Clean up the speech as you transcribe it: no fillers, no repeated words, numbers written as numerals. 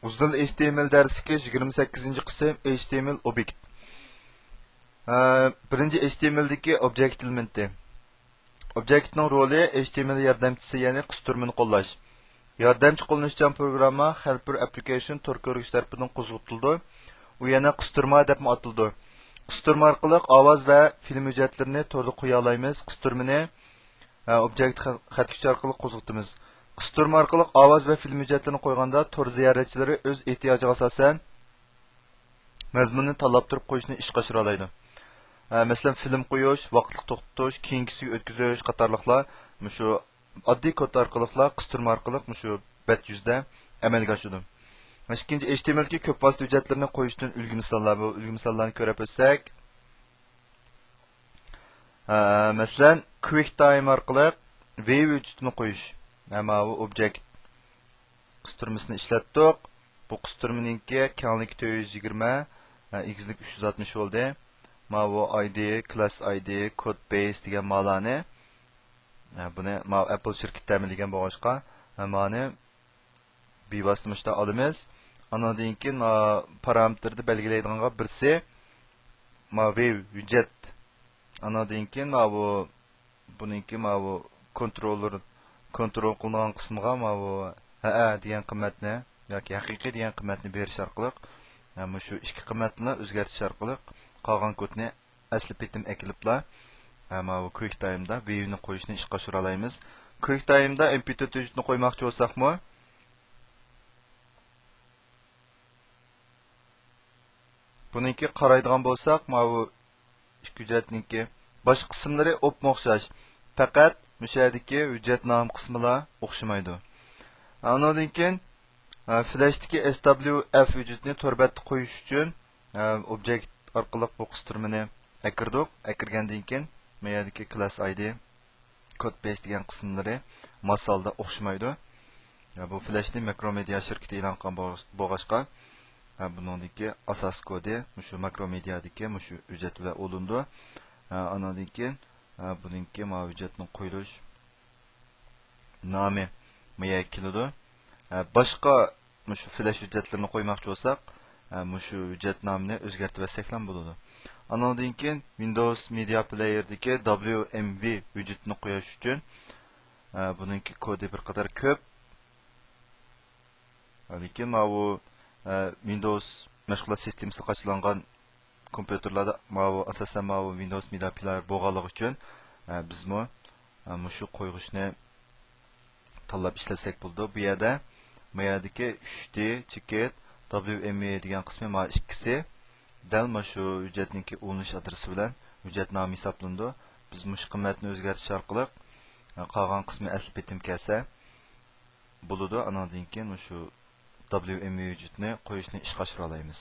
Uzun HTML dersidagi 28 qism HTML obyekt. Birinchi HTML'dagi object elementi. Objektning roli HTML yordamchisi, ya'ni qisturmani qo'llash. Yordamchi qo'llanuvchan programma helper application tor ko'rgich tarafidan qo'zg'atildi. U yana qisturma deb ataldi. Qisturma orqali ovoz va film hujjatlarini torda qo'ya olamiz. Qisturmani objekt xatkuch orqali qo'zg'atamiz. Qisturma orqali ovoz va film hujjatlarini qo'yganda tor ziyoratchilari o'z ehtiyojiga asosan mazmunni tanlab turib qo'yishni ishga oshira oladi. Masalan, film qo'yish, vaqtlik to'xtatish, keyingisiga o'tkazish qatorliqlar shu oddiy kod orqali qisturma orqali shu bet yuzda amalga oshadi. Ikkinchi HTMLga ko'p vosita hujjatlarni qo'yishdan ulgu misollar. Bu ulgu misollarni ko'rib o'tsak, masalan, QuickTime orqali wave hujjatini qo'yish. Ama bu object qisturmasini ishlatdik. Bu qisturmaninki kengligi 420, egizlik 360 bo'ldi. Bu ID, class ID, code base degan ma'loni. Buni Apple shirkati ta'minlagan bo'lg'achqa, ma'ni bevosita olamiz. Andan keyin parametrni belgilaydiganlar birsi wave hujjat. Andan keyin buningki bu kontrol qilingan qismiga bu degan qiymatni yoki haqiqiy degan qiymatni berish orqali shu ikki qiymatni o'zgartirish orqali qolgan kodni asli petim ekiliblar. Bu QuickTime'da wave'ni qo'yishni ishga oshira olamiz. QuickTime'da MP4 hujjatni qo'ymoqchi bo'lsakmi, buningki qaraydigan bo'lsak, bu ikki hujjatningki bosh qismlari o'xshash. Faqat mushadagi hujjat nom qismilar o'xshamaydi. Andan keyin Flash'dagi SWF hujjatni torbatga qo'yish uchun object orqali bu qisturmani akirdik. Akirgandan keyin mayadagi class ID, code base degan qismlari masalda o'xshamaydi. Bu Flash'ni Macromedia shirkati e'lon qilgan bo'lg'achqa, buningki asos kodi shu Macromediadagi shu hujjat bilan olindi. Andan keyin buningki hujjatni qo'yilish nomi maya keladi. Boshqa shu Flash hujjatlarini qo'ymoqchi bo'lsak, shu hujjat nomini o'zgartirib olsak ham bo'ladi. Andan keyin Windows Media Player'dagi WMV hujjatini qo'yish uchun buningki kodi bir qadar ko'p. Lekin bu Windows mashg'ulot sistemasi qachilangan kompyuterlarda asosan Windows Media Player bo'lganligi uchun bizmi shu qo'yishni tanlab ishlasak bo'ldi. Bu yerda mayadagi 3D cheket WMV degan qismi ikkisi dal shu hujjatningki olinish adresi bilan hujjat nomi hisoblandi. Biz mush qiymatni o'zgartirish orqali qolgan qismi asli petim kelsa bo'ladi. Andan keyin shu WMV hujjatni qo'yishni ishga oshira olamiz.